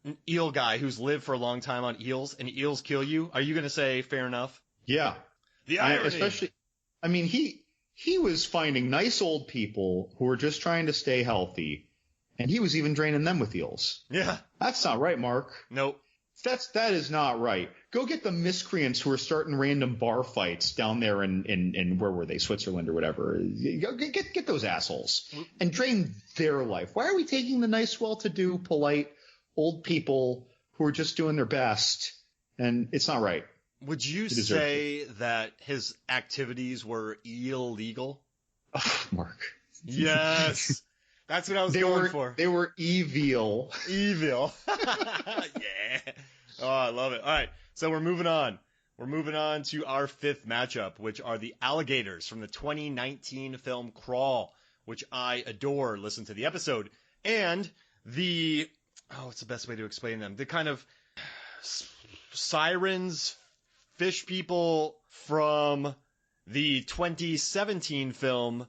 an eel guy who's lived for a long time on eels, and eels kill you, are you going to say fair enough? Yeah. The irony. He was finding nice old people who were just trying to stay healthy, and he was even draining them with eels. Yeah. That's not right, Mark. Nope. That is not right. Go get the miscreants who are starting random bar fights down there in where were they, Switzerland or whatever. Go get those assholes and drain their life. Why are we taking the nice, well-to-do, polite old people who are just doing their best? And it's not right. Would you say that his activities were illegal? Oh, Mark. Yes. That's what I was going for. They were evil. Evil. Yeah. Oh, I love it. All right. So we're moving on. We're moving on to our fifth matchup, which are the alligators from the 2019 film Crawl, which I adore. Listen to the episode. And what's the best way to explain them? The kind of sirens, fish people from the 2017 film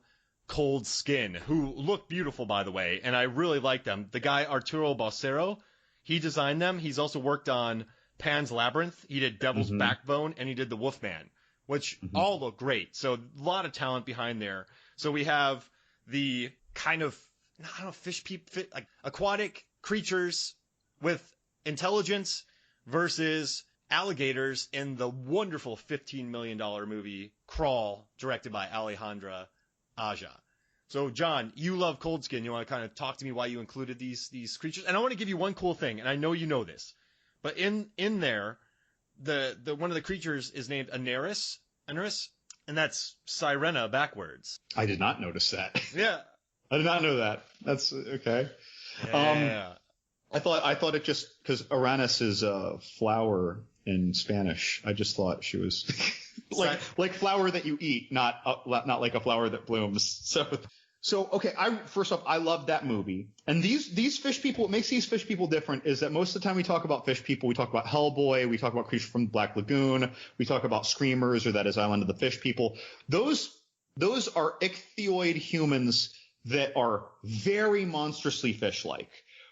Cold Skin, who look beautiful, by the way, and I really like them. The guy Arturo Balsero, he designed them. He's also worked on Pan's Labyrinth. He did Devil's Backbone, and he did The Wolfman, which all look great. So a lot of talent behind there. So we have the kind of, I don't know, fish people, like aquatic creatures with intelligence versus alligators in the wonderful $15 million movie Crawl, directed by Alejandra Aja. So, John, you love Cold Skin. You want to kind of talk to me why you included these creatures? And I want to give you one cool thing, and I know you know this, but in there, the one of the creatures is named Aneris, and that's Sirena backwards. I did not notice that. Yeah. I did not know that. That's okay. Yeah. I thought it just because Aranis is a flower in Spanish. I just thought she was like flower that you eat, not like a flower that blooms. So okay. First off, I love that movie. And these fish people, what makes these fish people different is that most of the time we talk about fish people, we talk about Hellboy, we talk about Creature from the Black Lagoon, we talk about Screamers or That Is Island of the Fish People. Those are ichthyoid humans that are very monstrously fish-like.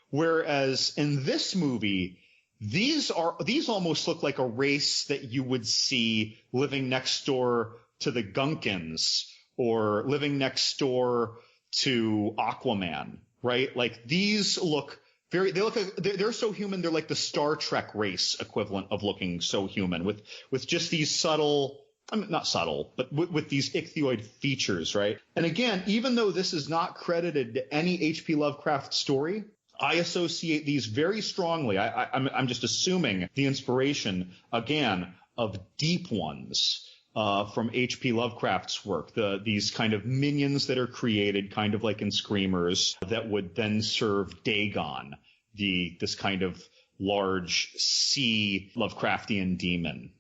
Whereas in this movie, these almost look like a race that you would see living next door to the Gunkins or living next door to Aquaman, right? Like these look they're so human. They're like the Star Trek race equivalent of looking so human with just these subtle, I mean, not subtle, but with these ichthyoid features, right? And again, even though this is not credited to any H.P. Lovecraft story, I associate these very strongly. I'm just assuming the inspiration, again, of Deep Ones from H.P. Lovecraft's work. These kind of minions that are created, kind of like in Screamers, that would then serve Dagon, this kind of large sea Lovecraftian demon.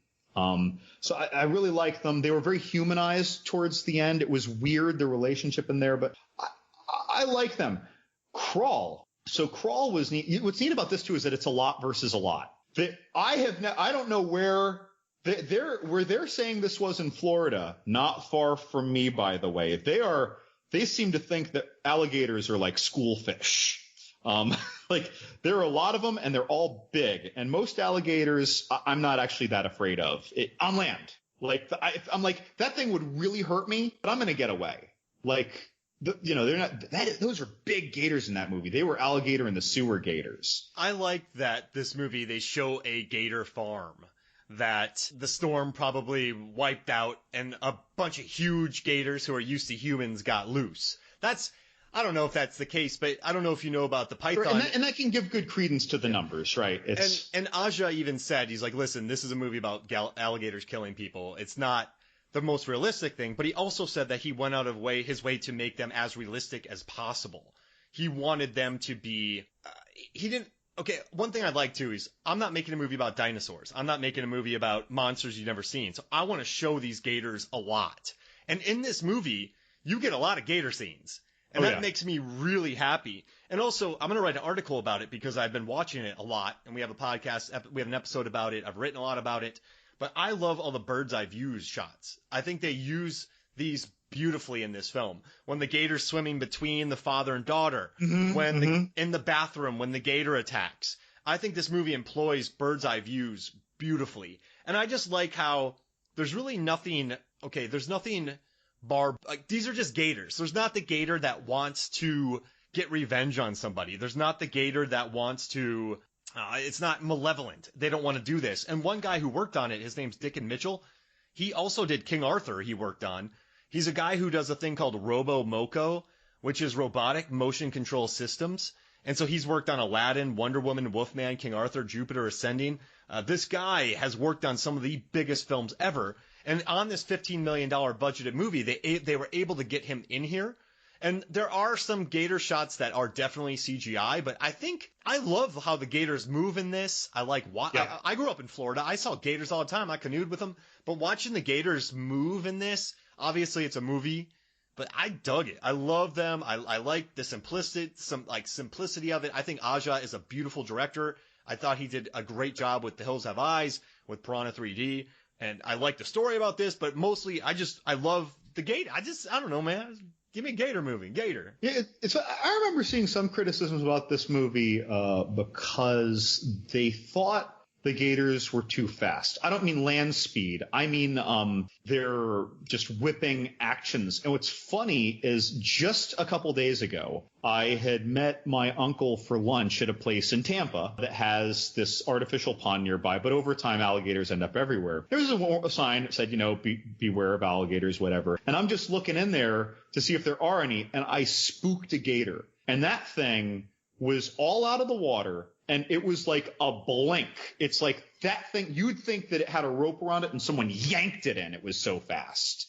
So I really like them. They were very humanized towards the end. It was weird, the relationship in there, but I like them. Crawl. So Crawl was neat. What's neat about this too is that it's a lot versus a lot. I don't know where they're saying this was in Florida, not far from me, by the way. They seem to think that alligators are like schoolfish. Like there are a lot of them and they're all big, and most alligators I'm not actually that afraid of on land. Like I'm like, that thing would really hurt me, but I'm going to get away. Like, they're not, those are big gators in that movie. They were alligator in the sewer gators. I like that this movie, they show a gator farm that the storm probably wiped out and a bunch of huge gators who are used to humans got loose. I don't know if that's the case, but I don't know if you know about the python. And that can give good credence to the numbers, right? And Aja even said, he's like, listen, this is a movie about alligators killing people. It's not the most realistic thing, but he also said that he went out of his way to make them as realistic as possible. He wanted them to be, okay, one thing I'd like to is, I'm not making a movie about dinosaurs. I'm not making a movie about monsters you've never seen. So I want to show these gators a lot. And in this movie, you get a lot of gator scenes. And that makes me really happy. And also, I'm going to write an article about it because I've been watching it a lot. And we have a podcast, we have an episode about it. I've written a lot about it. But I love all the bird's eye view shots. I think they use these beautifully in this film. When the gator's swimming between the father and daughter. In the bathroom when the gator attacks. I think this movie employs bird's eye views beautifully. And I just like how there's really nothing, okay, there's nothing like, these are just gators. There's not the gator that wants to get revenge on somebody. There's not the gator that wants to, it's not malevolent. They don't want to do this. And one guy who worked on it, his name's Dickon Mitchell. He also did King Arthur, he worked on. He's a guy who does a thing called Robo-Moco, which is robotic motion control systems. And so he's worked on Aladdin, Wonder Woman, Wolfman, King Arthur, Jupiter Ascending. This guy has worked on some of the biggest films ever. And on this $15 million budgeted movie, they were able to get him in here. And there are some gator shots that are definitely CGI, but I love how the gators move in this. I grew up in Florida. I saw gators all the time. I canoed with them. But watching the gators move in this, obviously it's a movie, but I dug it. I love them. I like the simplicity of it. I think Aja is a beautiful director. I thought he did a great job with The Hills Have Eyes, with Piranha 3D. And I like the story about this, but mostly I love the gator. I don't know, man. Give me a gator movie. Gator. Yeah, I remember seeing some criticisms about this movie because they thought the gators were too fast. I don't mean land speed. I mean they're just whipping actions. And what's funny is just a couple days ago, I had met my uncle for lunch at a place in Tampa that has this artificial pond nearby, but over time alligators end up everywhere. There's a sign that said, beware of alligators, whatever. And I'm just looking in there to see if there are any, and I spooked a gator. And that thing was all out of the water. And it was like a blink. It's like that thing, you'd think that it had a rope around it and someone yanked it in. It was so fast.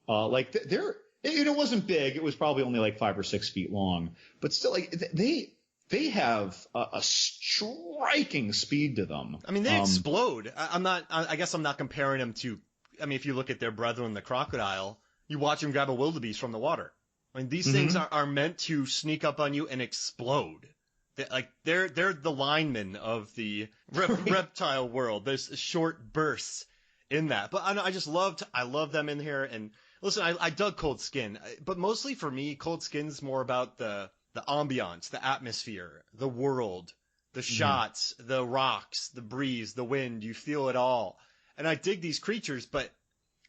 It wasn't big. It was probably only like 5 or 6 feet long. But still, like, they have a striking speed to them. I mean, they explode. I guess I'm not comparing them to, if you look at their brethren, the crocodile, you watch them grab a wildebeest from the water. I mean, these things are meant to sneak up on you and explode. They're the linemen of the reptile world. There's short bursts in that, but I love them in here. And listen, I dug Cold Skin, but mostly for me, Cold Skin's more about the ambiance, the atmosphere, the world, the shots, the rocks, the breeze, the wind. You feel it all, and I dig these creatures, but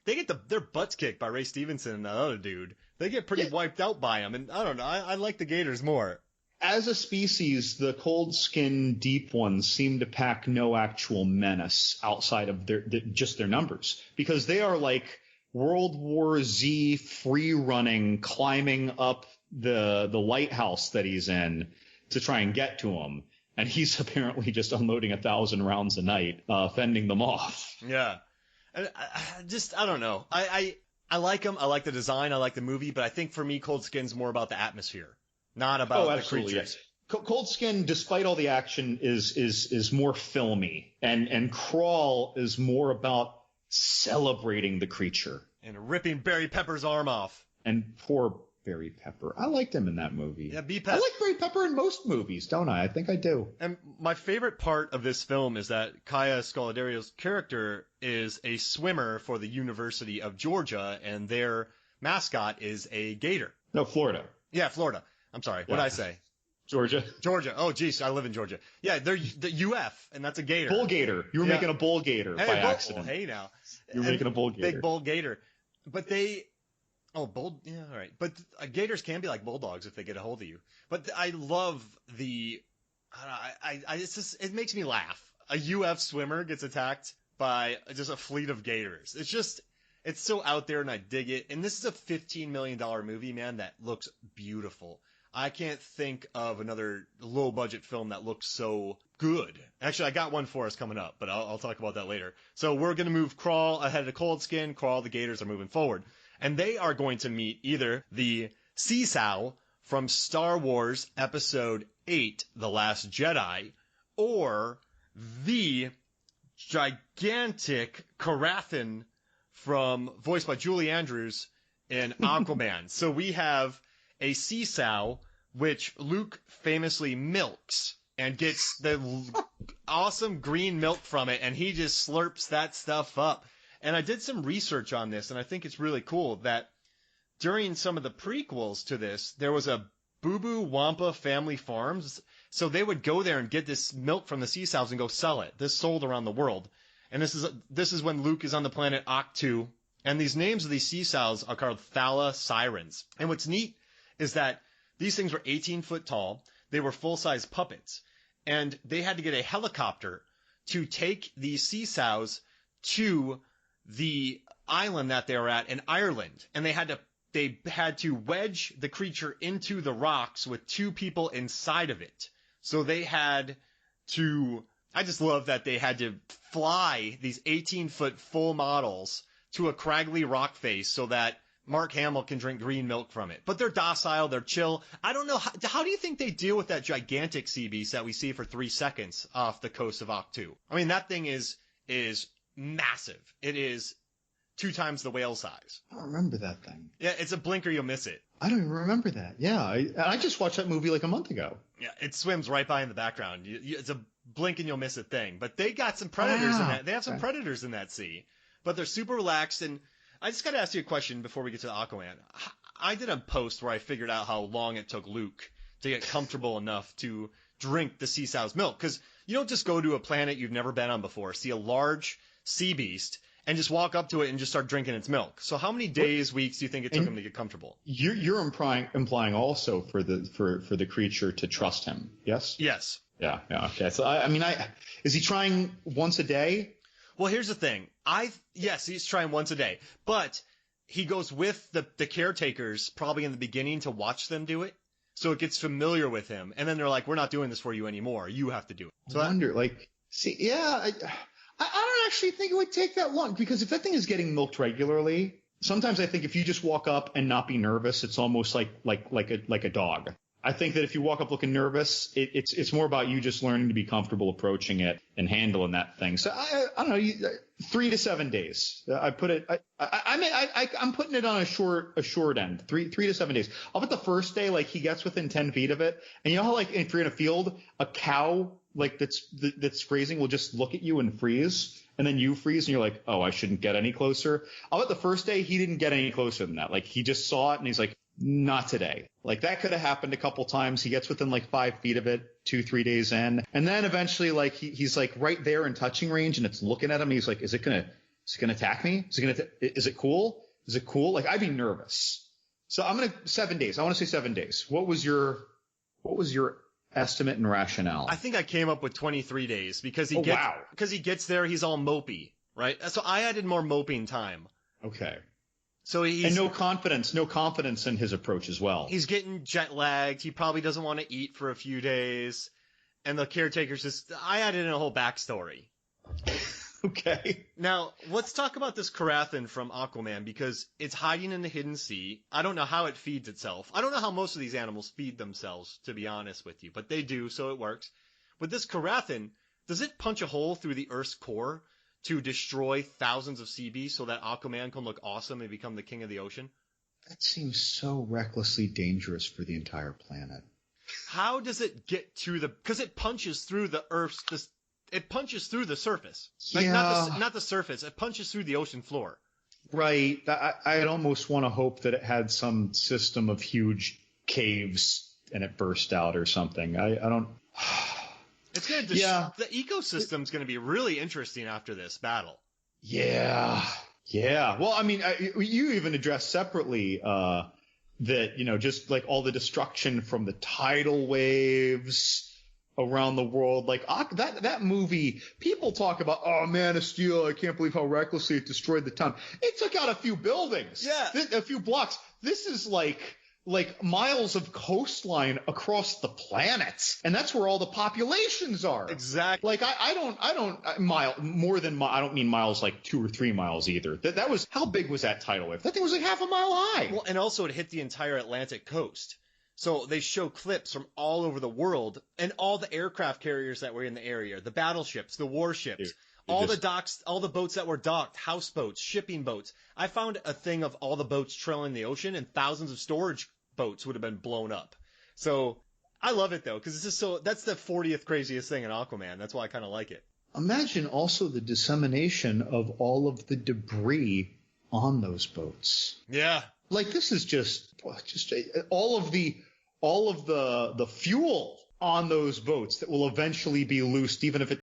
they get their butts kicked by Ray Stevenson and that other dude. They get pretty wiped out by him, and I don't know. I like the gators more. As a species, the cold-skinned deep ones seem to pack no actual menace outside of just their numbers, because they are like World War Z free-running, climbing up the lighthouse that he's in to try and get to him. And he's apparently just unloading 1,000 rounds a night, fending them off. Yeah. And I don't know. I like him. I like the design. I like the movie. But I think for me, Cold Skin's more about the atmosphere. Not about the creatures. Yes. Cold Skin, despite all the action, is more filmy, and Crawl is more about celebrating the creature and ripping Barry Pepper's arm off. And poor Barry Pepper. I liked him in that movie. Yeah, I like Barry Pepper in most movies, don't I? I think I do. And my favorite part of this film is that Kaya Scoladario's character is a swimmer for the University of Georgia, and their mascot is a gator. No, Florida. Yeah, Florida. I'm sorry. What'd I say? Georgia. Oh, geez. I live in Georgia. Yeah, they're the UF, and that's a gator. Bull gator. You were making a bull gator by accident. Hey, now. You were making a bull gator. Big bull gator. But bull, yeah, all right. But gators can be like bulldogs if they get a hold of you. But I love it makes me laugh. A UF swimmer gets attacked by just a fleet of gators. It's so out there, and I dig it. And this is a $15 million movie, man, that looks beautiful. I can't think of another low-budget film that looks so good. Actually, I got one for us coming up, but I'll talk about that later. So we're going to move Crawl ahead of Cold Skin. Crawl, the gators are moving forward. And they are going to meet either the Seesaw from Star Wars Episode 8, The Last Jedi, or the gigantic Carathan voiced by Julie Andrews in Aquaman. So we have a seesaw, which Luke famously milks and gets the awesome green milk from it, and he just slurps that stuff up. And I did some research on this, and I think it's really cool that during some of the prequels to this, there was a Boo Boo Wampa Family Farms So they would go there and get this milk from the sea sows and go sell it. This sold around the world. And this is when Luke is on the planet Octu. And these names of these sea sows are called Thala Sirens. And what's neat is that these things were 18 foot tall. They were full-size puppets. And they had to get a helicopter to take these sea sows to the island that they were at in Ireland. And they had to wedge the creature into the rocks with 2 people inside of it. So they had to, I just love that they had to fly these 18-foot full models to a craggly rock face so that Mark Hamill can drink green milk from it. But they're docile, they're chill. I don't know, how do you think they deal with that gigantic sea beast that we see for 3 seconds off the coast of Octu? I mean, that thing is massive. It is 2 times the whale size. I don't remember that thing. Yeah, it's a blink or you'll miss it. I don't even remember that. Yeah, I just watched that movie like a month ago. Yeah, it swims right by in the background. It's a blink and you'll miss it thing. But they got some predators in that. They have some predators in that sea. But they're super relaxed. And I just got to ask you a question before we get to the Aquaman. I did a post where I figured out how long it took Luke to get comfortable enough to drink the sea sow's milk. Because you don't just go to a planet you've never been on before, see a large sea beast, and just walk up to it and just start drinking its milk. So how many days, weeks do you think it took him to get comfortable? You're implying also for the creature to trust him, yes? Yes. Yeah, okay. So is he trying once a day? Well, here's the thing. Yes, he's trying once a day, but he goes with the caretakers probably in the beginning to watch them do it. So it gets familiar with him. And then they're like, we're not doing this for you anymore. You have to do it. So I wonder, I don't actually think it would take that long, because if that thing is getting milked regularly, sometimes I think if you just walk up and not be nervous, it's almost like a dog. I think that if you walk up looking nervous, it's more about you just learning to be comfortable approaching it and handling that thing. So I don't know, 3 to 7 days. I'm putting it on a short end, 3 to 7 days. I'll bet the first day, like, he gets within 10 feet of it, and you know how, like, if you're in a field, a cow like that's grazing will just look at you and freeze, and then you freeze and you're like, oh, I shouldn't get any closer. I'll bet the first day he didn't get any closer than that. Like, he just saw it and he's like, not today. Like, that could have happened a couple times. He gets within like 5 feet of it 2-3 days in, and then eventually, like, he's like right there in touching range and it's looking at him. He's like, is it gonna attack me? Is it cool? Like, I'd be nervous. So I'm gonna 7 days. I want to say 7 days. What was your estimate and rationale? I think I came up with 23 days because he gets there, he's all mopey, right? So I added more moping time. Okay. So and no confidence in his approach as well. He's getting jet lagged. He probably doesn't want to eat for a few days. And the caretakers I added in a whole backstory. Okay. Now, let's talk about this Karathan from Aquaman, because it's hiding in the hidden sea. I don't know how it feeds itself. I don't know how most of these animals feed themselves, to be honest with you, but they do, so it works. With this Karathan, does it punch a hole through the Earth's core to destroy thousands of sea beasts so that Aquaman can look awesome and become the king of the ocean? That seems so recklessly dangerous for the entire planet. How does it get to because it punches through the Earth's, it punches through the surface. Like, yeah. Not the surface. It punches through the ocean floor. Right. I'd almost want to hope that it had some system of huge caves and it burst out or something. I don't. It's going to the ecosystem's going to be really interesting after this battle. Yeah. Well, I mean, you even addressed separately that, you know, just like all the destruction from the tidal waves around the world. Like, that movie, people talk about, oh, Man of Steel, I can't believe how recklessly it destroyed the town. It took out a few buildings. Yeah. A few blocks. This is like miles of coastline across the planet, and that's where all the populations are. Exactly. Like, I don't mean miles like 2 or 3 miles either. That was, how big was that tidal wave? That thing was like half a mile high. Well, and also it hit the entire Atlantic coast. So they show clips from all over the world and all the aircraft carriers that were in the area, the battleships, the warships, the docks, all the boats that were docked, houseboats, shipping boats. I found a thing of all the boats trailing the ocean, and thousands of storage boats would have been blown up. So I love it, though, because that's the 40th craziest thing in Aquaman. That's why I kind of like it. Imagine also the dissemination of all of the debris on those boats. Yeah. Like, this is just all of the fuel on those boats that will eventually be loosed, even if it